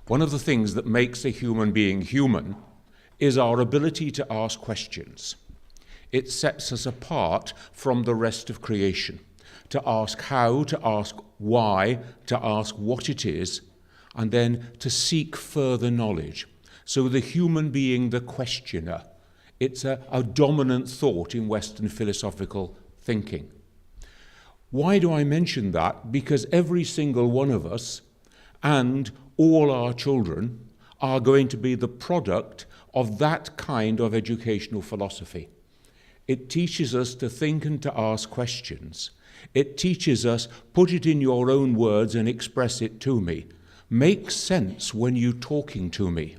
One of the things that makes a human being human is our ability to ask questions. It sets us apart from the rest of creation. To ask how, to ask why, to ask what it is, and then to seek further knowledge. So the human being, the questioner, it's a dominant thought in Western philosophical thinking. Why do I mention that? Because every single one of us and all our children are going to be the product of that kind of educational philosophy. It teaches us to think and to ask questions. It teaches us, put it in your own words and express it to me. Make sense when you're talking to me.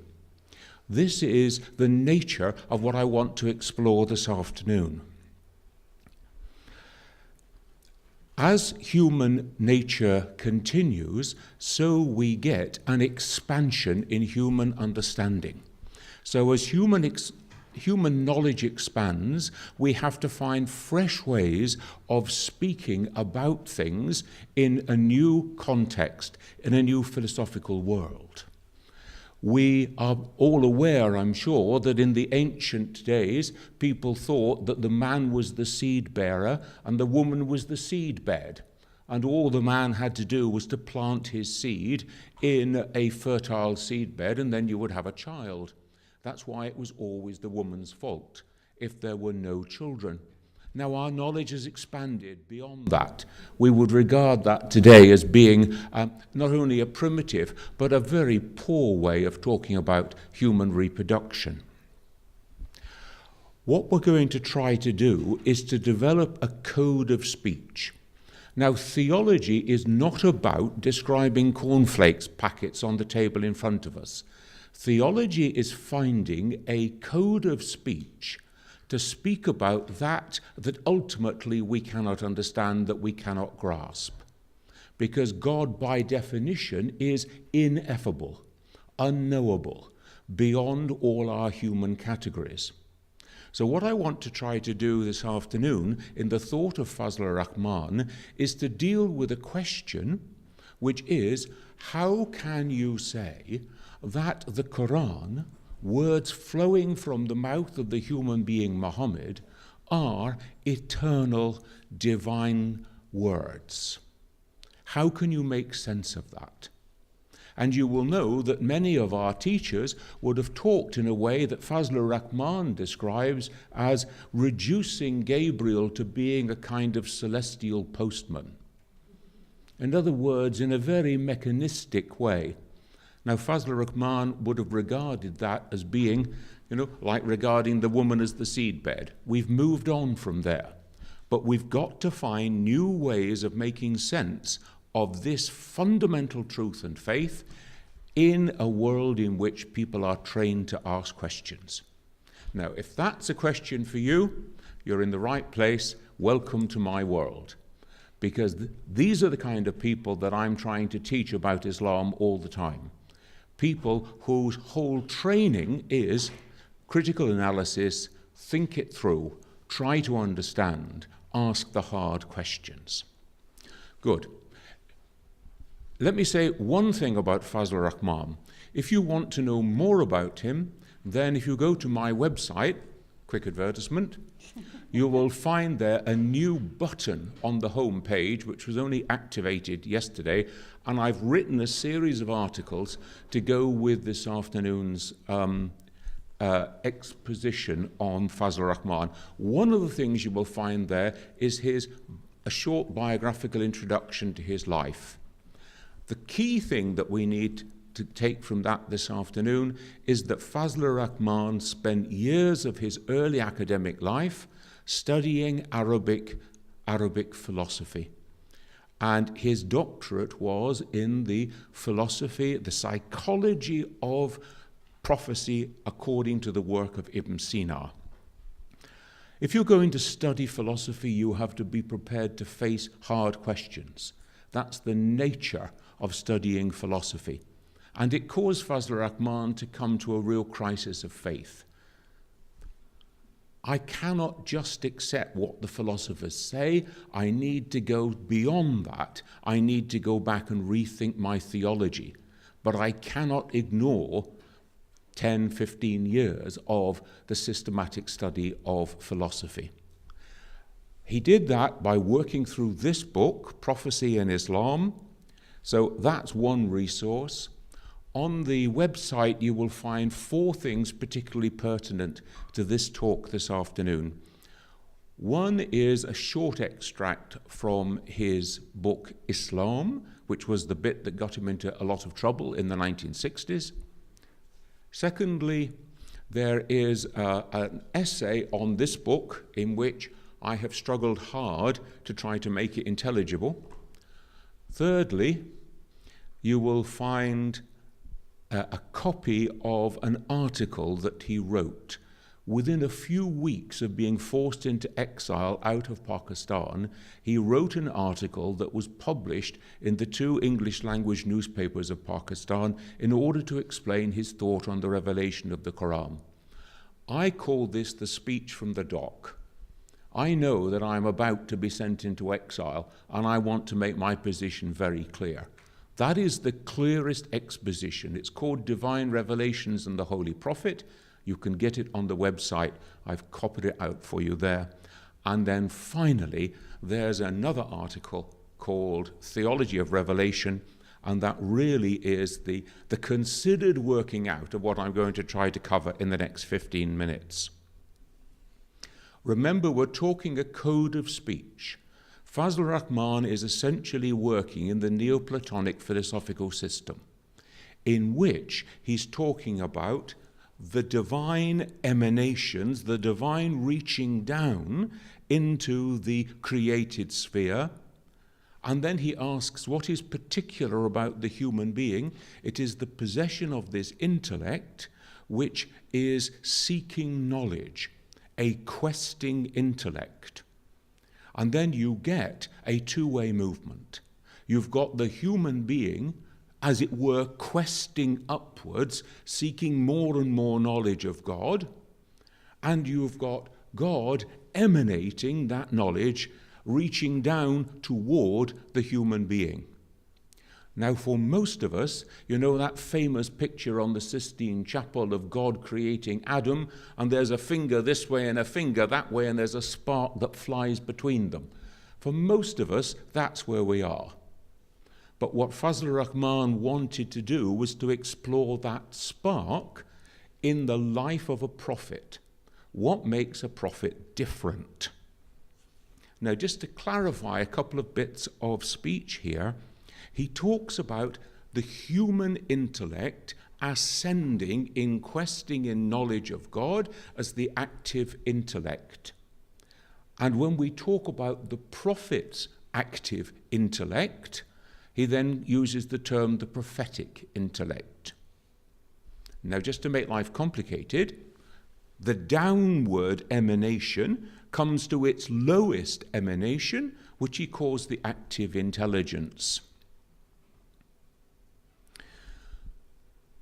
This is the nature of what I want to explore this afternoon. As human nature continues, so we get an expansion in human understanding. So as human knowledge expands, we have to find fresh ways of speaking about things in a new context, in a new philosophical world. We are all aware, I'm sure, that in the ancient days, people thought that the man was the seed bearer and the woman was the seed bed. And all the man had to do was to plant his seed in a fertile seed bed, and then you would have a child. That's why it was always the woman's fault if there were no children. Now our knowledge has expanded beyond that. We would regard that today as being not only a primitive, but a very poor way of talking about human reproduction. What we're going to try to do is to develop a code of speech. Now, theology is not about describing cornflakes packets on the table in front of us. Theology is finding a code of speech to speak about that ultimately we cannot understand, that we cannot grasp. Because God, by definition, is ineffable, unknowable, beyond all our human categories. So what I want to try to do this afternoon in the thought of Fazlur Rahman is to deal with a question which is, how can you say that the Quran, words flowing from the mouth of the human being Muhammad, are eternal divine words? How can you make sense of that? And you will know that many of our teachers would have talked in a way that Fazlur Rahman describes as reducing Gabriel to being a kind of celestial postman. In other words, in a very mechanistic way. Now, Fazlur Rahman would have regarded that as being, like regarding the woman as the seedbed. We've moved on from there. But we've got to find new ways of making sense of this fundamental truth and faith in a world in which people are trained to ask questions. Now, if that's a question for you, you're in the right place. Welcome to my world. Because these are the kind of people that I'm trying to teach about Islam all the time. People whose whole training is critical analysis, think it through, try to understand, ask the hard questions. Good. Let me say one thing about Fazlur Rahman. If you want to know more about him, then if you go to my website, quick advertisement, you will find there a new button on the home page, which was only activated yesterday, and I've written a series of articles to go with this afternoon's exposition on Fazlur Rahman. One of the things you will find there is a short biographical introduction to his life. The key thing that we need to take from that this afternoon is that Fazlur Rahman spent years of his early academic life studying Arabic philosophy. And his doctorate was in the philosophy, the psychology of prophecy according to the work of Ibn Sina. If you're going to study philosophy, you have to be prepared to face hard questions. That's the nature of studying philosophy. And it caused Fazlur Rahman to come to a real crisis of faith. I cannot just accept what the philosophers say. I need to go beyond that. I need to go back and rethink my theology. But I cannot ignore 10, 15 years of the systematic study of philosophy. He did that by working through this book, Prophecy in Islam. So that's one resource. On the website, you will find 4 things particularly pertinent to this talk this afternoon. One is a short extract from his book, Islam, which was the bit that got him into a lot of trouble in the 1960s. Secondly, there is an essay on this book in which I have struggled hard to try to make it intelligible. Thirdly, you will find a copy of an article that he wrote. Within a few weeks of being forced into exile out of Pakistan, he wrote an article that was published in the 2 English-language newspapers of Pakistan in order to explain his thought on the revelation of the Quran. I call this the speech from the dock. I know that I am about to be sent into exile, and I want to make my position very clear. That is the clearest exposition. It's called Divine Revelations and the Holy Prophet. You can get it on the website. I've copied it out for you there. And then finally, there's another article called Theology of Revelation, and that really is the considered working out of what I'm going to try to cover in the next 15 minutes. Remember, we're talking a code of speech. Fazlur Rahman is essentially working in the Neoplatonic philosophical system, in which he's talking about the divine emanations, the divine reaching down into the created sphere. And then he asks, what is particular about the human being? It is the possession of this intellect, which is seeking knowledge, a questing intellect. And then you get a 2-way movement. You've got the human being, as it were, questing upwards, seeking more and more knowledge of God. And you've got God emanating that knowledge, reaching down toward the human being. Now, for most of us, you know that famous picture on the Sistine Chapel of God creating Adam, and there's a finger this way and a finger that way, and there's a spark that flies between them. For most of us, that's where we are. But what Fazlur Rahman wanted to do was to explore that spark in the life of a prophet. What makes a prophet different? Now, just to clarify a couple of bits of speech here, he talks about the human intellect ascending in questing in knowledge of God as the active intellect. And when we talk about the prophet's active intellect, he then uses the term the prophetic intellect. Now, just to make life complicated, the downward emanation comes to its lowest emanation, which he calls the active intelligence.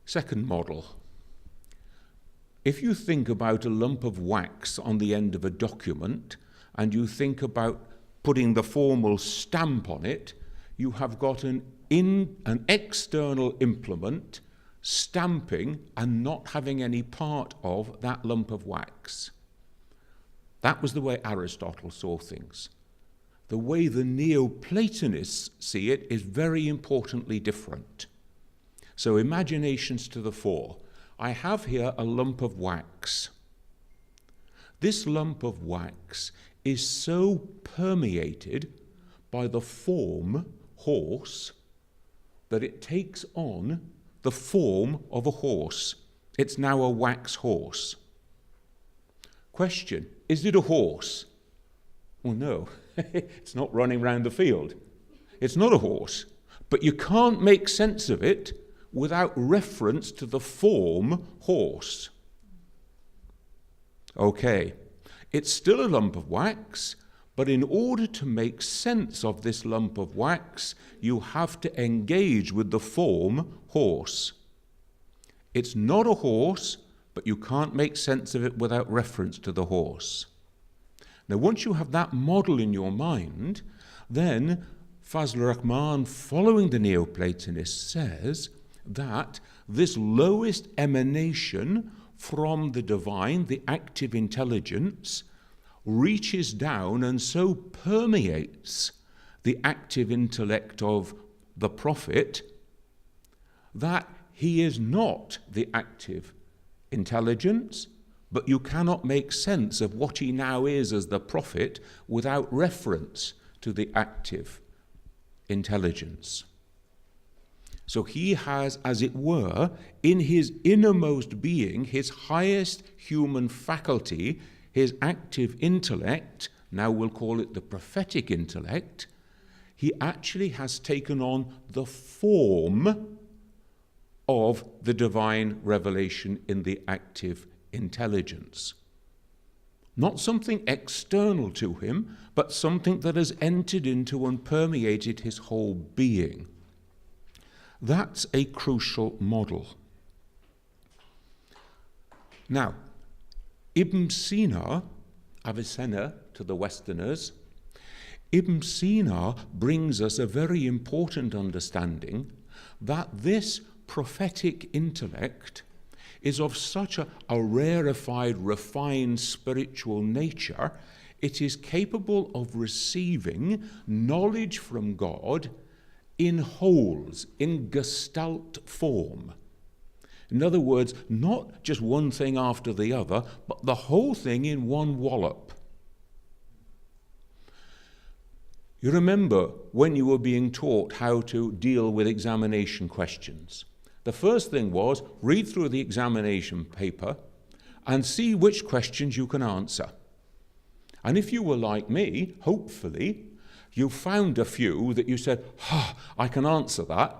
Second model. If you think about a lump of wax on the end of a document, and you think about putting the formal stamp on it, you have got an external implement stamping and not having any part of that lump of wax. That was the way Aristotle saw things. The way the Neoplatonists see it is very importantly different. So imaginations to the fore. I have here a lump of wax. This lump of wax is so permeated by the form horse that it takes on the form of a horse. It's now a wax horse. Question, is it a horse? Well, no, it's not running round the field. It's not a horse, but you can't make sense of it without reference to the form horse. Okay, it's still a lump of wax, but in order to make sense of this lump of wax, you have to engage with the form horse. It's not a horse, but you can't make sense of it without reference to the horse. Now, once you have that model in your mind, then Fazlur Rahman, following the Neoplatonists, says that this lowest emanation from the divine, the active intelligence, reaches down and so permeates the active intellect of the prophet that he is not the active intelligence, but you cannot make sense of what he now is as the prophet without reference to the active intelligence. So he has, as it were, in his innermost being, his highest human faculty, his active intellect, now we'll call it the prophetic intellect, he actually has taken on the form of the divine revelation in the active intelligence. Not something external to him, but something that has entered into and permeated his whole being. That's a crucial model. Now, Ibn Sina, Avicenna to the Westerners, Ibn Sina brings us a very important understanding that this prophetic intellect is of such a rarefied, refined spiritual nature, it is capable of receiving knowledge from God in wholes, in gestalt form. In other words, not just one thing after the other, but the whole thing in one wallop. You remember when you were being taught how to deal with examination questions. The first thing was read through the examination paper and see which questions you can answer. And if you were like me, hopefully, you found a few that you said, I can answer that.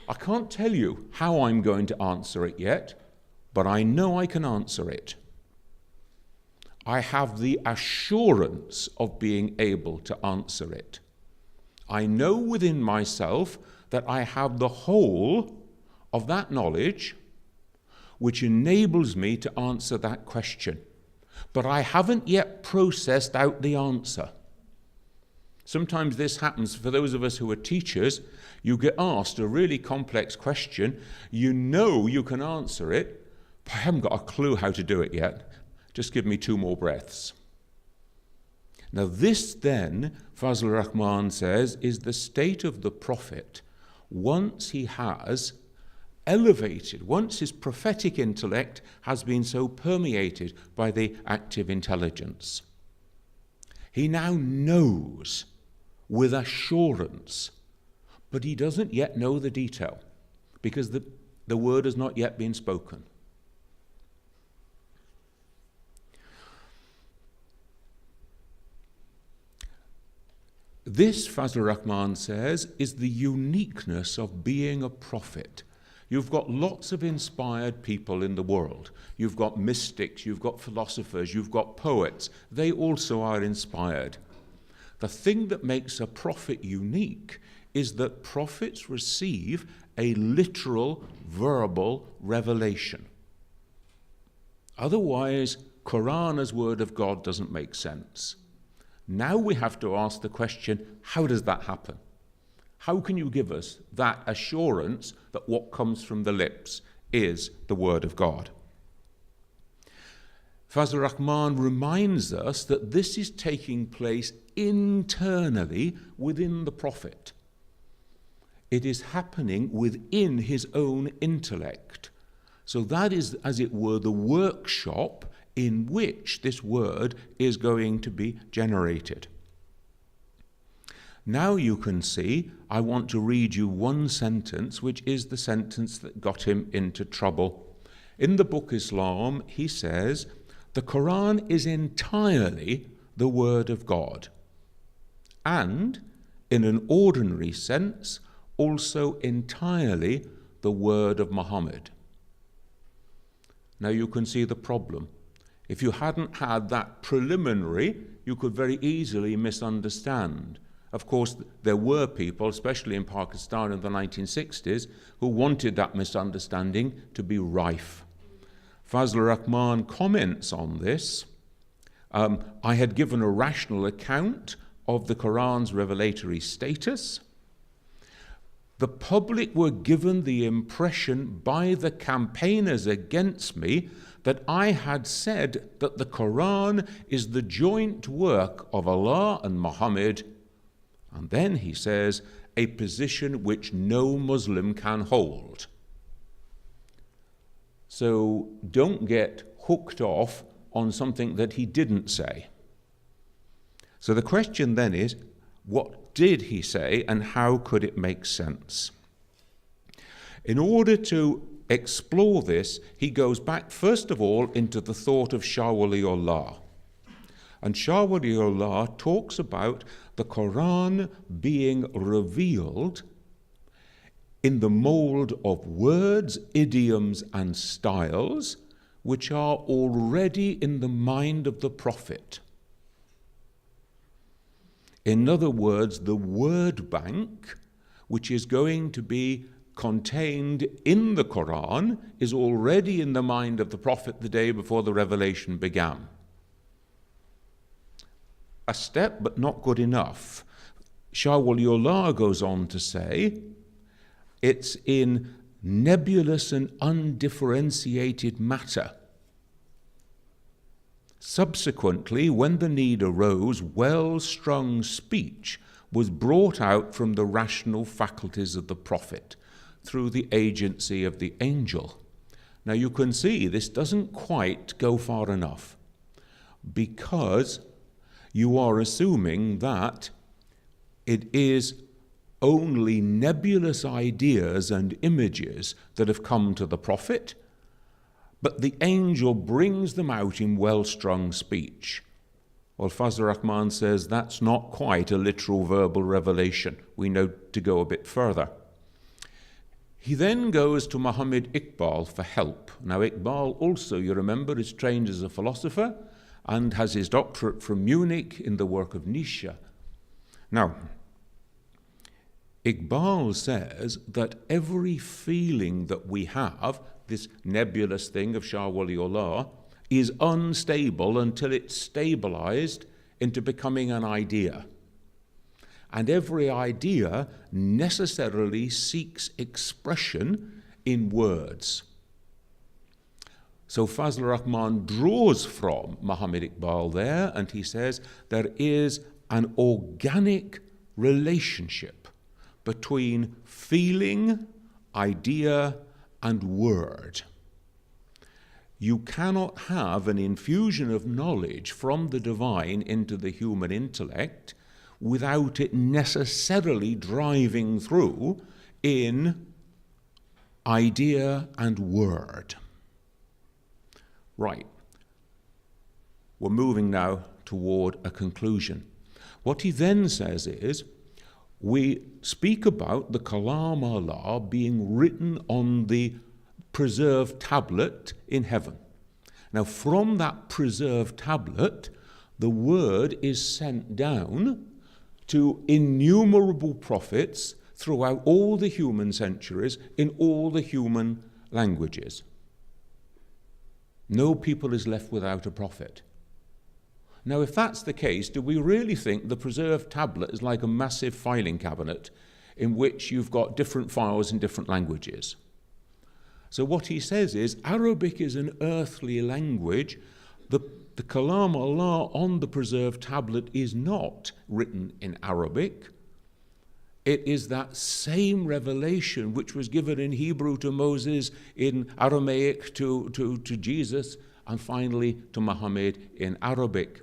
I can't tell you how I'm going to answer it yet, but I know I can answer it. I have the assurance of being able to answer it. I know within myself that I have the whole of that knowledge which enables me to answer that question. But I haven't yet processed out the answer. Sometimes this happens for those of us who are teachers. You get asked a really complex question. You know you can answer it, but I haven't got a clue how to do it yet. Just give me 2 more breaths. Now this then, Fazlur Rahman says, is the state of the prophet once he has elevated, once his prophetic intellect has been so permeated by the active intelligence. He now knows with assurance, but he doesn't yet know the detail because the word has not yet been spoken. This, Fazlur Rahman says, is the uniqueness of being a prophet. You've got lots of inspired people in the world. You've got mystics, you've got philosophers, you've got poets. They also are inspired. The thing that makes a prophet unique is that prophets receive a literal, verbal revelation. Otherwise, Quran as word of God doesn't make sense. Now we have to ask the question, how does that happen? How can you give us that assurance that what comes from the lips is the word of God? Fazlur Rahman reminds us that this is taking place internally within the prophet. It is happening within his own intellect. So that is, as it were, the workshop in which this word is going to be generated. Now you can see, I want to read you one sentence, which is the sentence that got him into trouble. In the book Islam, he says, the Quran is entirely the word of God, and, in an ordinary sense, also entirely the word of Muhammad. Now you can see the problem. If you hadn't had that preliminary, you could very easily misunderstand. Of course, there were people, especially in Pakistan in the 1960s, who wanted that misunderstanding to be rife. Fazlur Rahman comments on this. I had given a rational account of the Quran's revelatory status. The public were given the impression by the campaigners against me that I had said that the Quran is the joint work of Allah and Muhammad, and then he says, a position which no Muslim can hold. So don't get hooked off on something that he didn't say. So the question then is, what did he say and how could it make sense? In order to explore this, he goes back first of all into the thought of Shah Waliullah. And Shah Waliullah talks about the Quran being revealed in the mold of words, idioms, and styles which are already in the mind of the Prophet. In other words, the word bank, which is going to be contained in the Quran, is already in the mind of the Prophet the day before the revelation began. A step, but not good enough. Shah Waliullah goes on to say, it's in nebulous and undifferentiated matter. Subsequently, when the need arose, well-strung speech was brought out from the rational faculties of the Prophet through the agency of the angel. Now you can see this doesn't quite go far enough, because you are assuming that it is only nebulous ideas and images that have come to the Prophet, but the angel brings them out in well-strung speech. Well, Fazlur Rahman says that's not quite a literal verbal revelation. We know to go a bit further. He then goes to Muhammad Iqbal for help. Now, Iqbal also, you remember, is trained as a philosopher and has his doctorate from Munich in the work of Nietzsche. Now, Iqbal says that every feeling that we have, this nebulous thing of Shah Waliullah, is unstable until it's stabilized into becoming an idea. And every idea necessarily seeks expression in words. So Fazlur Rahman draws from Muhammad Iqbal there, and he says there is an organic relationship between feeling, idea, and word. You cannot have an infusion of knowledge from the divine into the human intellect without it necessarily driving through in idea and word. Right. We're moving now toward a conclusion. What he then says is, we speak about the Kalam Allah being written on the preserved tablet in heaven. Now, from that preserved tablet, the word is sent down to innumerable prophets throughout all the human centuries in all the human languages. No people is left without a prophet. Now, if that's the case, do we really think the preserved tablet is like a massive filing cabinet in which you've got different files in different languages? So what he says is, Arabic is an earthly language. The Kalam Allah on the preserved tablet is not written in Arabic. It is that same revelation which was given in Hebrew to Moses, in Aramaic to Jesus, and finally to Muhammad in Arabic.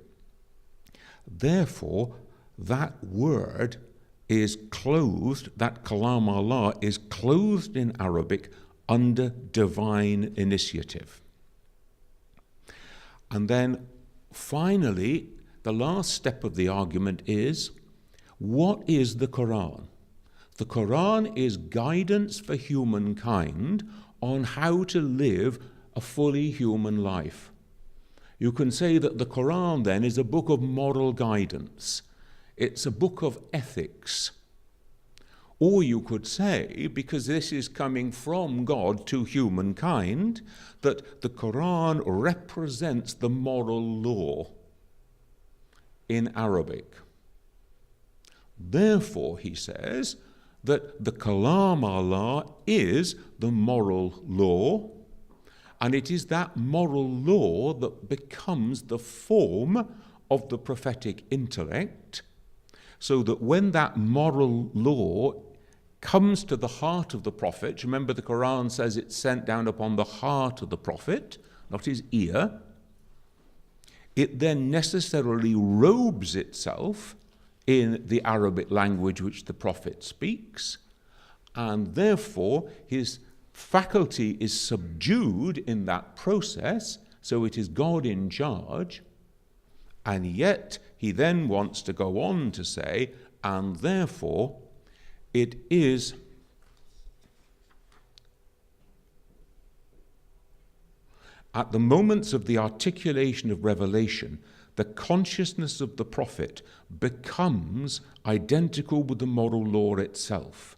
Therefore, that word is clothed, that Kalam Allah is clothed in Arabic under divine initiative. And then finally, the last step of the argument is, what is the Quran? The Quran is guidance for humankind on how to live a fully human life. You can say that the Quran then is a book of moral guidance. It's a book of ethics. Or you could say, because this is coming from God to humankind, that the Quran represents the moral law in Arabic. Therefore, he says that the Kalam Allah is the moral law, and it is that moral law that becomes the form of the prophetic intellect, so that when that moral law comes to the heart of the prophet, remember the Quran says it's sent down upon the heart of the prophet, not his ear, it then necessarily robes itself in the Arabic language which the prophet speaks, and therefore his faculty is subdued in that process, so it is God in charge, and yet he then wants to go on to say, and therefore it is at the moments of the articulation of revelation, the consciousness of the prophet becomes identical with the moral law itself.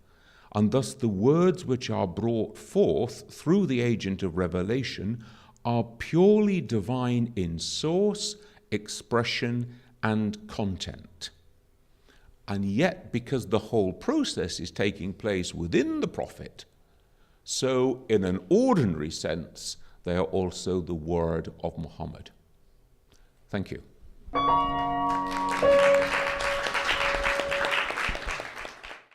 And thus the words which are brought forth through the agent of revelation are purely divine in source, expression, and content. And yet, because the whole process is taking place within the prophet, so in an ordinary sense, they are also the word of Muhammad. Thank you.